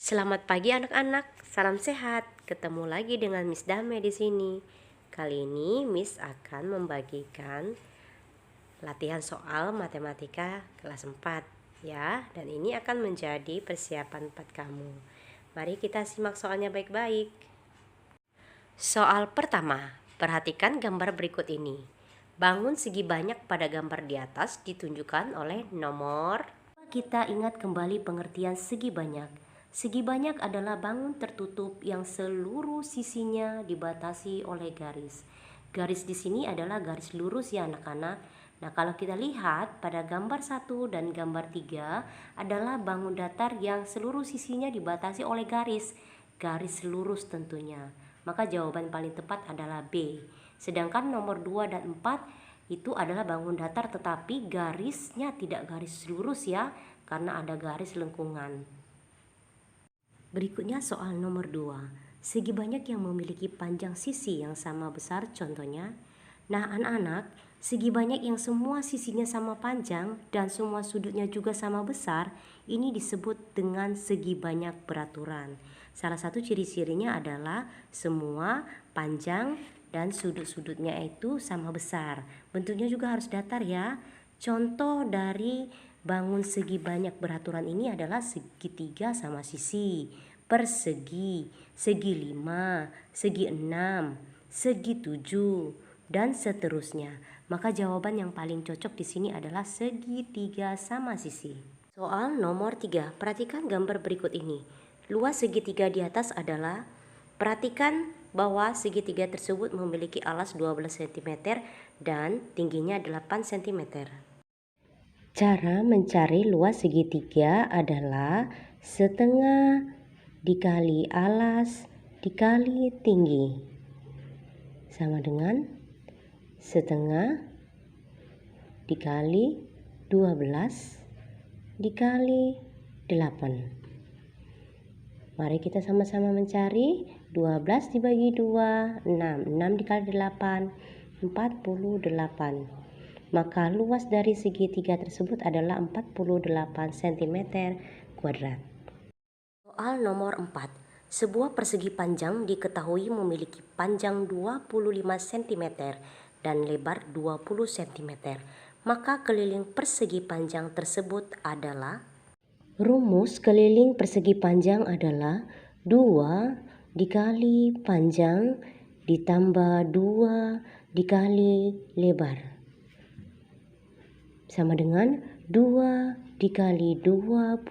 Selamat pagi anak-anak, salam sehat. Ketemu lagi dengan Miss Dame di sini. Kali ini Miss akan membagikan latihan soal matematika kelas 4 ya, dan ini akan menjadi persiapan 4 kamu. Mari kita simak soalnya baik-baik. Soal pertama, perhatikan gambar berikut ini. Bangun segi banyak pada gambar di atas ditunjukkan oleh nomor. Kita ingat kembali pengertian segi banyak. Segi banyak adalah bangun tertutup yang seluruh sisinya dibatasi oleh garis. Garis di sini adalah garis lurus ya anak-anak. Nah, kalau kita lihat pada gambar 1 dan gambar 3 adalah bangun datar yang seluruh sisinya dibatasi oleh garis lurus tentunya. Maka jawaban paling tepat adalah B. Sedangkan nomor 2 dan 4 itu adalah bangun datar tetapi garisnya tidak garis lurus ya, karena ada garis lengkungan. Berikutnya soal nomor 2. Segi banyak yang memiliki panjang sisi yang sama besar contohnya. Nah anak-anak, segi banyak yang semua sisinya sama panjang dan semua sudutnya juga sama besar, ini disebut dengan segi banyak beraturan. Salah satu ciri-cirinya adalah semua panjang dan sudut-sudutnya itu sama besar. Bentuknya juga harus datar ya. Contoh dari bangun segi banyak beraturan ini adalah segitiga sama sisi, persegi, segi 5, segi 6, segi 7, dan seterusnya. Maka jawaban yang paling cocok di sini adalah segitiga sama sisi. Soal nomor 3, perhatikan gambar berikut ini. Luas segitiga di atas adalah, perhatikan bahwa segitiga tersebut memiliki alas 12 cm dan tingginya 8 cm. Cara mencari luas segitiga adalah setengah dikali alas dikali tinggi sama dengan setengah dikali 12 dikali 8. Mari kita sama-sama mencari. 12 dibagi 2, 6. 6 dikali 8, 48. Maka luas dari segitiga tersebut adalah 48 cm kuadrat. Soal nomor 4. Sebuah persegi panjang diketahui memiliki panjang 25 cm dan lebar 20 cm. Maka keliling persegi panjang tersebut adalah. Rumus keliling persegi panjang adalah 2 dikali panjang ditambah 2 dikali lebar. Sama dengan 2 dikali 25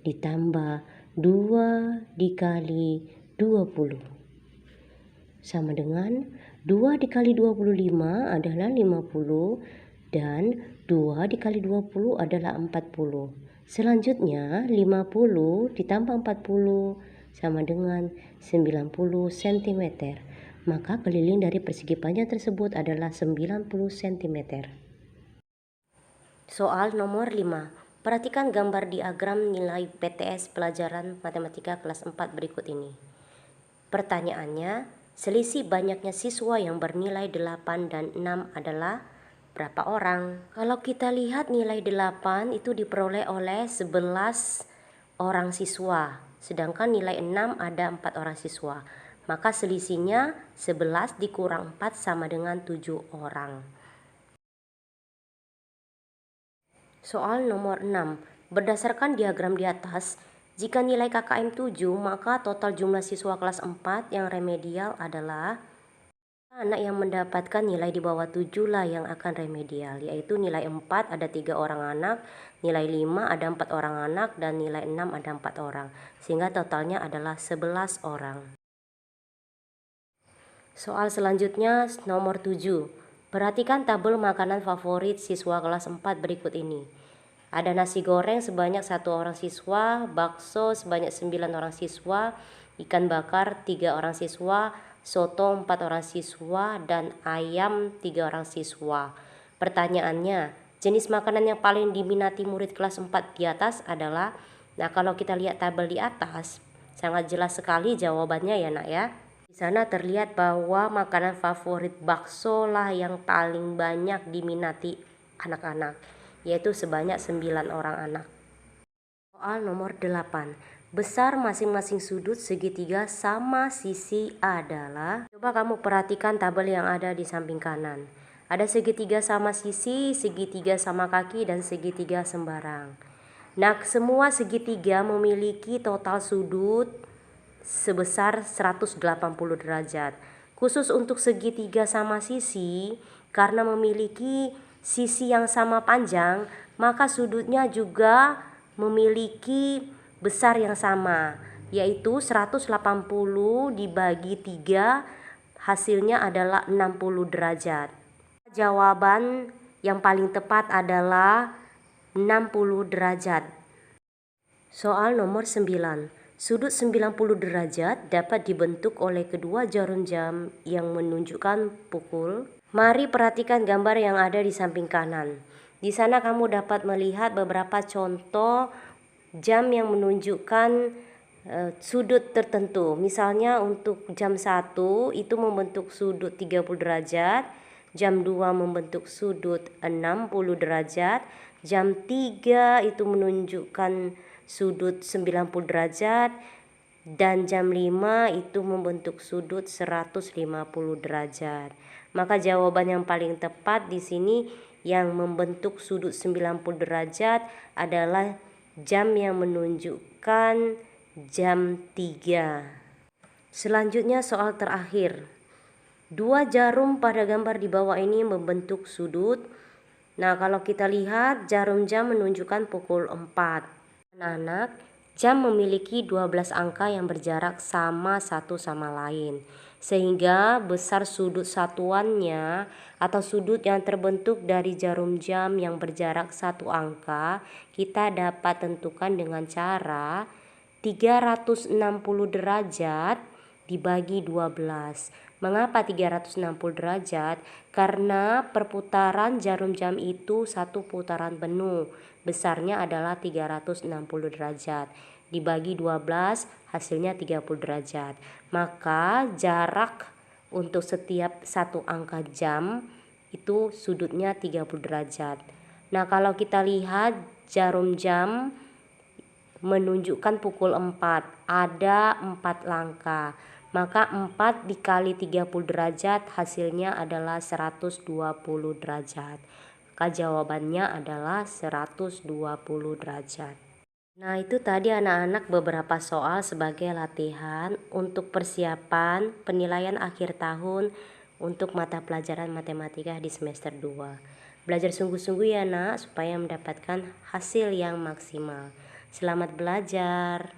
ditambah 2 dikali 20. Sama dengan 2 dikali 25 adalah 50 dan 2 dikali 20 adalah 40. Selanjutnya 50 ditambah 40 sama dengan 90 cm. Maka keliling dari persegi panjang tersebut adalah 90 cm. Soal nomor 5. Perhatikan gambar diagram nilai PTS pelajaran matematika kelas 4 berikut ini. Pertanyaannya, selisih banyaknya siswa yang bernilai 8 dan 6 adalah berapa orang? Kalau kita lihat nilai 8 itu diperoleh oleh 11 orang siswa, sedangkan nilai 6 ada 4 orang siswa. Maka selisihnya 11 dikurang 4 sama dengan 7 orang. Soal nomor 6. Berdasarkan diagram di atas, jika nilai KKM 7, maka total jumlah siswa kelas 4 yang remedial adalah. Anak yang mendapatkan nilai di bawah 7 lah yang akan remedial, yaitu nilai 4 ada 3 orang anak, nilai 5 ada 4 orang anak, dan nilai 6 ada 4 orang, sehingga totalnya adalah 11 orang. Soal selanjutnya nomor 7. Perhatikan tabel makanan favorit siswa kelas 4 berikut ini. Ada nasi goreng sebanyak 1 orang siswa, bakso sebanyak 9 orang siswa, ikan bakar 3 orang siswa, soto 4 orang siswa, dan ayam 3 orang siswa. Pertanyaannya, jenis makanan yang paling diminati murid kelas 4 di atas adalah. Nah, kalau kita lihat tabel di atas, sangat jelas sekali jawabannya ya nak ya. Di sana terlihat bahwa makanan favorit bakso lah yang paling banyak diminati anak-anak, yaitu sebanyak 9 orang anak. Soal nomor 8. Besar masing-masing sudut segitiga sama sisi adalah. Coba kamu perhatikan tabel yang ada di samping kanan. Ada segitiga sama sisi, segitiga sama kaki, dan segitiga sembarang. Nah, semua segitiga memiliki total sudut sebesar 180 derajat. Khusus untuk segitiga sama sisi, karena memiliki sisi yang sama panjang, maka sudutnya juga memiliki besar yang sama, yaitu 180 dibagi 3, hasilnya adalah 60 derajat. Jawaban yang paling tepat adalah 60 derajat. Soal nomor 9. Sudut 90 derajat dapat dibentuk oleh kedua jarum jam yang menunjukkan pukul. Mari perhatikan gambar yang ada di samping kanan. Di sana kamu dapat melihat beberapa contoh jam yang menunjukkan sudut tertentu. Misalnya untuk jam 1 itu membentuk sudut 30 derajat, jam 2 membentuk sudut 60 derajat, jam 3 itu menunjukkan sudut 90 derajat, dan jam 5 itu membentuk sudut 150 derajat. Maka jawaban yang paling tepat di sini yang membentuk sudut 90 derajat adalah jam yang menunjukkan jam 3. Selanjutnya soal terakhir. Dua jarum pada gambar di bawah ini membentuk sudut. Nah, kalau kita lihat jarum jam menunjukkan pukul 4. Anak-anak, jam memiliki 12 angka yang berjarak sama satu sama lain, sehingga besar sudut satuannya atau sudut yang terbentuk dari jarum jam yang berjarak satu angka kita dapat tentukan dengan cara 360 derajat dibagi 12. Mengapa 360 derajat? Karena perputaran jarum jam itu satu putaran penuh. Besarnya adalah 360 derajat. Dibagi 12 hasilnya 30 derajat. Maka jarak untuk setiap satu angka jam itu sudutnya 30 derajat. Nah, kalau kita lihat jarum jam menunjukkan pukul 4, ada 4 langkah. Maka 4 dikali 30 derajat hasilnya adalah 120 derajat. Maka jawabannya adalah 120 derajat. Nah, itu tadi anak-anak beberapa soal sebagai latihan untuk persiapan penilaian akhir tahun untuk mata pelajaran matematika di semester 2. Belajar sungguh-sungguh ya nak, supaya mendapatkan hasil yang maksimal. Selamat belajar.